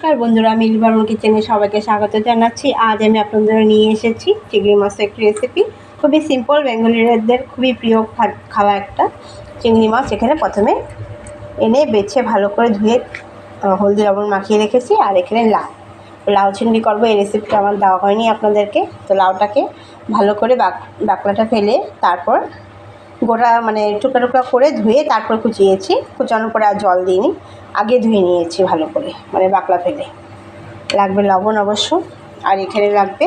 নমস্কার বন্ধুরা, আমি লিভারমন কিচেনে সবাইকে স্বাগত জানাচ্ছি। আজ আমি আপনাদের নিয়ে এসেছি চিংড়ি মাছের একটি রেসিপি। খুবই সিম্পল, বেঙ্গলিদের খুবই প্রিয় খাওয়া একটা চিংড়ি মাছ। এখানে প্রথমে এনে বেছে ভালো করে ধুয়ে হলদি লবণ মাখিয়ে রেখেছি। আর এখানে লাউ চিংড়ি করবো। এই রেসিপিটা আমার দেওয়া হয়নি আপনাদেরকে। তো লাউটাকে ভালো করে বাকলাটা ফেলে তারপর গোটা টুকরা টুকরা করে ধুয়ে তারপর কুচিয়েছি। কুচানোর পরে আর জল দিইনি, আগে ধুয়ে নিয়েছি ভালো করে, বাকলা ফেলে। লাগবে লবণ অবশ্য, আর এখানে লাগবে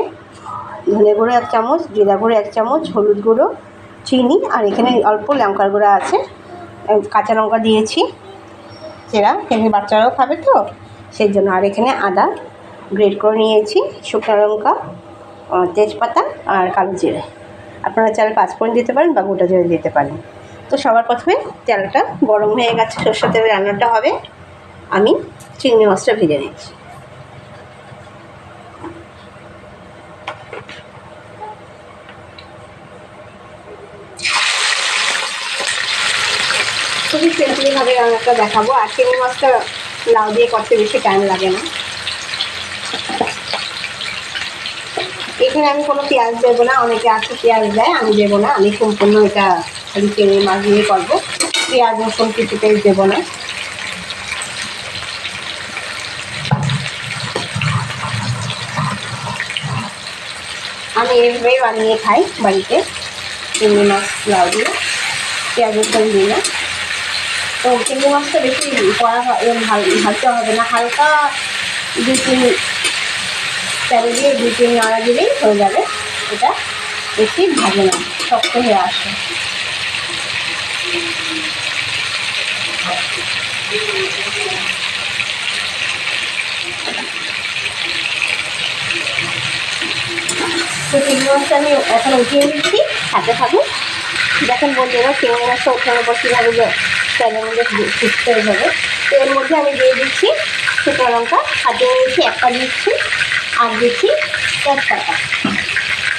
ধনে গুঁড়ো 1 চামচ, জিরা গুঁড়ো 1 চামচ, হলুদ গুঁড়ো, চিনি, আর এখানে অল্প লঙ্কার গুঁড়ো আছে, কাঁচা লঙ্কা দিয়েছি চেরা, এখানে বাচ্চারাও খাবে তো সেই জন্য। আর এখানে আদা গ্রেট করে নিয়েছি, শুকনো লঙ্কা, তেজপাতা আর কালো জিরে। আপনারা চাইলে 5 ফোড়ন দিতে পারেন বা গোটা জিরে দিতে পারেন। তো সবার প্রথমে তেলটা গরম হয়ে গেছে, সরষের তেলে রান্নাটা হবে। আমি চিংড়ি মাছটা ভেজে নিচ্ছি। খুবই সিম্পলভাবে রান্নাটা দেখাবো। আর চিংড়ি মাছটা লাউ দিয়ে করতে বেশি টাইম লাগে না। এখানে আমি কোনো পেঁয়াজ দেবো না, অনেকে আছে পেঁয়াজ দেয়, আমি দেবো না। আমি সম্পূর্ণ এটা খালি চিংড়ি মাছ দিয়ে করবো, পেঁয়াজ রসুন কিছু পেঁয়াজ দেবো না। আমি এইভাবেই বানিয়ে খাই বাড়িতে, চিংড়ি মাছ লাউ দিয়ে, পেঁয়াজ রসুন দিই না। তো চিংড়ি মাছটা বেশি ভাজতে হবে না, হালকা 2-3 তেল দিয়ে 2-3 নাড়া দিলেই হয়ে যাবে। এটা বেশি ভাজে না, শক্ত হয়ে আসে। তো চিংড়ি মাছটা আমি এখন উঠিয়ে নিচ্ছি, সাথে থাকুন। দেখেন বন্ধুরা, চিংড়ি মাছটা ওঠানোর পর কীভাবে তেলের মধ্যে ফুটতে হবে। তো এর মধ্যে আমি দিয়ে দিচ্ছি শুকনো লঙ্কা হাতে নিয়েছি, 1 পা দিচ্ছি, আর দিচ্ছি তেজপাতা।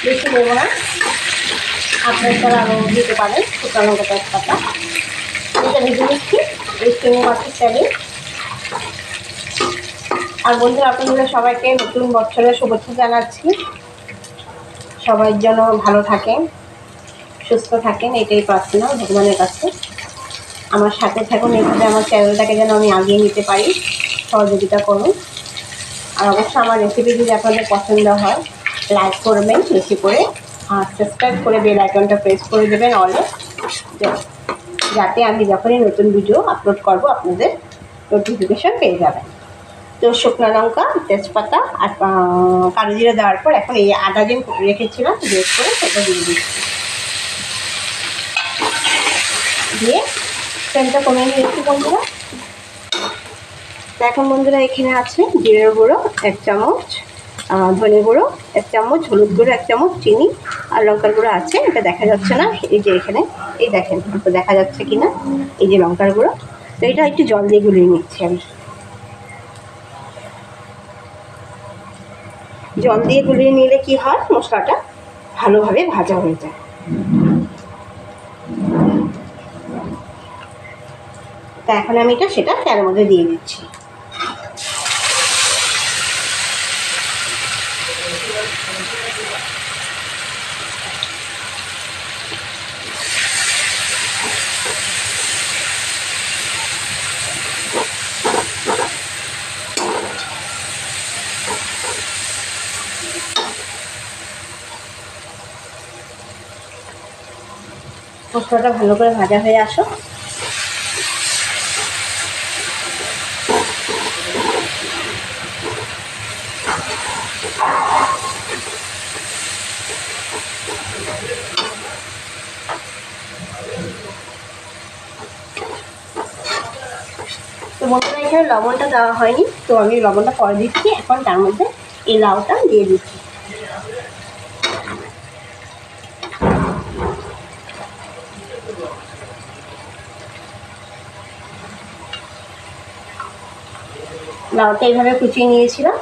বেশি দেবো না, আপনারা আরও দিতে পারেন শুকনো লঙ্কা তেজপাতা। এটা ভেজে নিচ্ছি এই চিংড়ি মাছের তেলে। আর বন্ধুরা, আপনাদের সবাইকে নতুন বছরের শুভেচ্ছা জানাচ্ছি। সবাই যেন ভালো থাকেন, সুস্থ থাকেন, এটাই প্রার্থনা ভগবানের কাছে। আমার সাথে থাকুন, এইভাবে আমার চ্যানেলটাকে যেন আমি আগিয়ে নিতে পারি, সহযোগিতা করুন। আর অবশ্যই আমার রেসিপি যদি আপনাদের পছন্দ হয় লাইক করবেন বেশি করে, আর সাবস্ক্রাইব করে বেল আইকনটা প্রেস করে দেবেন অলে, যাতে আমি যখনই নতুন ভিডিও আপলোড করব আপনাদের নোটিফিকেশন পেয়ে যাবেন। তো শুকনো লঙ্কা, তেজপাতা আর কালো জিরা দেওয়ার পর এখন এই আদা যে রেখেছিলাম বেশ করে সেটা দিয়ে দিচ্ছি। দিয়ে ফ্লেমটা কমিয়ে নিয়েছি বন্ধুরা। তো এখন বন্ধুরা এখানে আছে জিরের গুঁড়ো 1 চামচ, ধনে গুঁড়ো 1 চামচ, হলুদ গুঁড়ো 1 চামচ, চিনি আর লঙ্কার গুঁড়ো আছে। এটা দেখা যাচ্ছে না, এই যে এখানে এই দেখেন দেখা যাচ্ছে কিনা, এই যে লঙ্কার গুঁড়ো। তো এটা একটু জল দিয়ে গুলিয়ে নিচ্ছি আমি। জল দিয়ে গুলিয়ে নিলে কি হয়, মশলাটা ভালোভাবে ভাজা হয়ে যায়। তা এখন আমি সেটা তেলের মধ্যে দিয়ে দিচ্ছি। মশলাটা ভালো করে ভাজা হয়ে আসো। তো বন্ধুরা, এখানে লবণটা দেওয়া হয়নি, তো আমি লবণটা পরে দিচ্ছি। এখন তার মধ্যে এই লাউটা দিয়ে দিচ্ছি। লাউটা এইভাবে কুচিয়ে নিয়েছিলাম।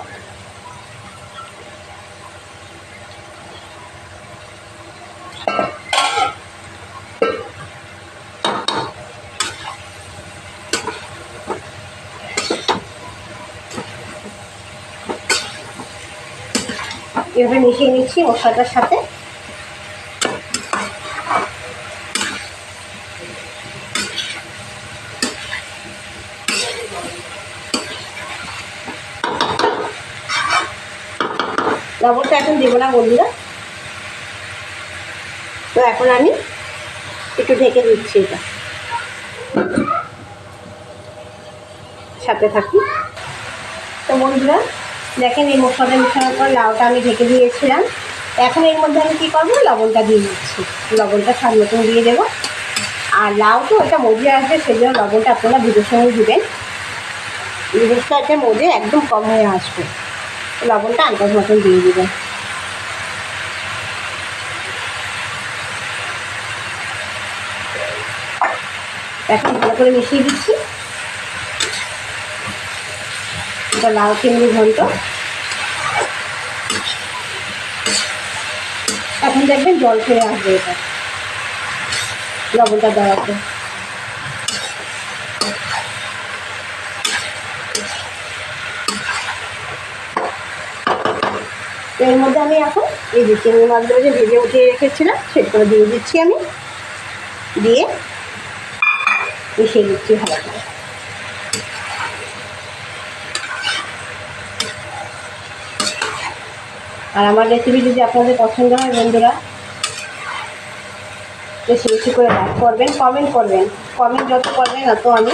এভাবে মিশিয়ে নিচ্ছি মশলাটার সাথে। লবণটা এখন দেবো না বন্ধুরা। তো এখন আমি একটু ঢেকে দিচ্ছি, এটা সাথে থাকি। তো বন্ধুরা দেখেন, এই মশলাটা মেশানোর পর লাউটা আমি ঢেকে দিয়েছিলাম। এখন এর মধ্যে আমি কী করবো, লবণটা দিয়ে দিচ্ছি। লবণটা স্বাদ মতন দিয়ে দেবো। আর লাউ তো এটা মজে আসবে, সেই জন্য লবণটা আপনারা বুঝে সঙ্গে দিবেন। জিনিসটা এটা মজে একদম কম হয়ে আসবে, লবণটা আন্দাজ মতন দিয়ে দেবেন। এখন ভালো করে মিশিয়ে দিচ্ছি। এটা লাউ চিংড়ি ঘন্ট। এখন দেখবেন জল ফেলে আসবে এটা লবণটা দেওয়াতে। এর মধ্যে আমি এখন এই যে চিংড়ি মাছগুলো যে ভেজে উঠিয়ে রেখেছিলাম সেগুলো দিয়ে দিচ্ছি। আমি দিয়ে মিশিয়ে দিচ্ছি ভালো করে। আর আমার রেসিপি যদি আপনাদের পছন্দ হয় বন্ধুরা, বেশি বেশি করে লাইক করবেন, কমেন্ট করবেন। কমেন্ট যত করবেন তত আমি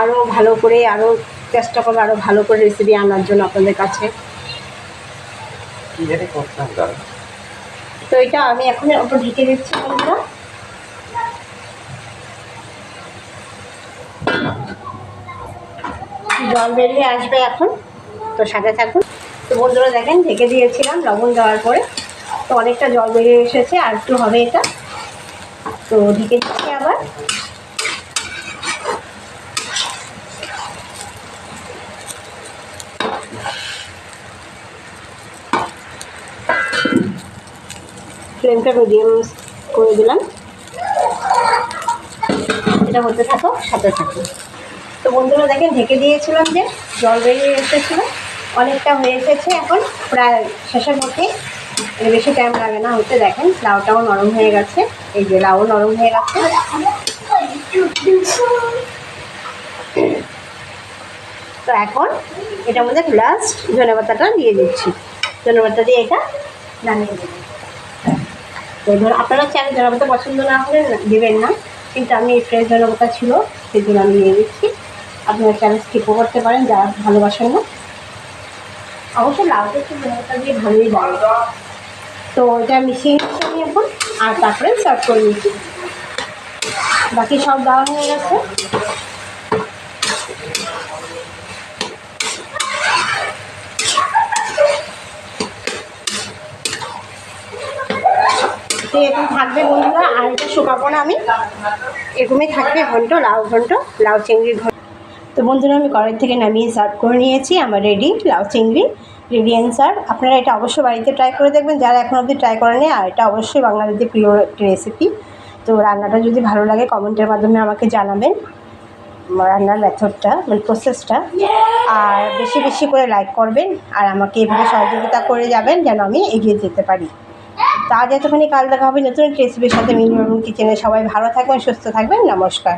আরও ভালো করে, আরও চেষ্টা করবো আরও ভালো করে রেসিপি আনার জন্য আপনাদের কাছে। তো এটা আমি এখন ওপর ঢেকে দিচ্ছি বন্ধুরা। জল বেরিয়ে আসবে এখন, তো সাথে থাকুন। তো বন্ধুরা দেখেন, ঢেকে দিয়েছিলাম লবণ দেওয়ার পরে, তো অনেকটা জল বেরিয়ে এসেছে, আর একটু হবে এটা। তো ঢেকে দিচ্ছি আবার। ফ্লেমটা মিডিয়াম করে দিলাম। এটা হতে থাকো, সাথে থাকো। তো বন্ধুরা দেখেন, ঢেকে দিয়েছিলাম যে জল বেরিয়ে এসেছিলো, অনেকটা হয়ে এসেছে, এখন প্রায় শেষের মধ্যে। বেশি টাইম লাগে না হতে। দেখেন লাউটাও নরম হয়ে গেছে, এই যে লাউ নরম হয়ে গেছে। তো এখন এটার মধ্যে লাস্ট ধনেপাতাটা দিয়ে দিচ্ছি। ধনেপাতা দিয়ে এটা নামিয়ে দেবো। তো ধর আপনারা চাইলে ধনেপাতা পছন্দ না হলে দেবেন না, কিন্তু আমি ফ্রেশ ধনেপাতা ছিল সেই জন্য আমি নিয়ে দিচ্ছি। আপনারা চাইলে স্কিপও করতে পারেন যারা ভালোবাসেন না। অবশ্যই লাউটা একটু ধনেপাতা দিয়ে ভালোই লাগে। তো এটা মিশিয়ে নিচ্ছি আমি এখন, আর তারপরে সার্ভ করে নিচ্ছি। বাকি সব দেওয়া হয়ে গেছে। তো এরকম থাকবে বন্ধুরা, আর এটা শুকাবো না আমি, এরকমই থাকবে ঘন্ট, লাউ চিংড়ির ঘন্ট। তো বন্ধুরা আমি কড়াই থেকে নামিয়ে সার্ভ করে নিয়েছি। আমার রেডি লাউ চিংড়ি, রেডি অ্যান্ড সার্ভ। আপনারা এটা অবশ্যই বাড়িতে ট্রাই করে দেখবেন যারা এখন অবধি ট্রাই করেনি। আর এটা অবশ্যই বাঙালিদের প্রিয় একটি রেসিপি। তো রান্নাটা যদি ভালো লাগে কমেন্টের মাধ্যমে আমাকে জানাবেন, রান্নার মেথডটা মানে প্রসেসটা। আর বেশি বেশি করে লাইক করবেন, আর আমাকে এভাবে সহযোগিতা করে যাবেন যেন আমি এগিয়ে যেতে পারি। তা আজ এতখানি, কাল দেখা হবে নতুন রেসিপির সাথে মিনি কিচেনে। সবাই ভালো থাকবেন, সুস্থ থাকবেন, নমস্কার।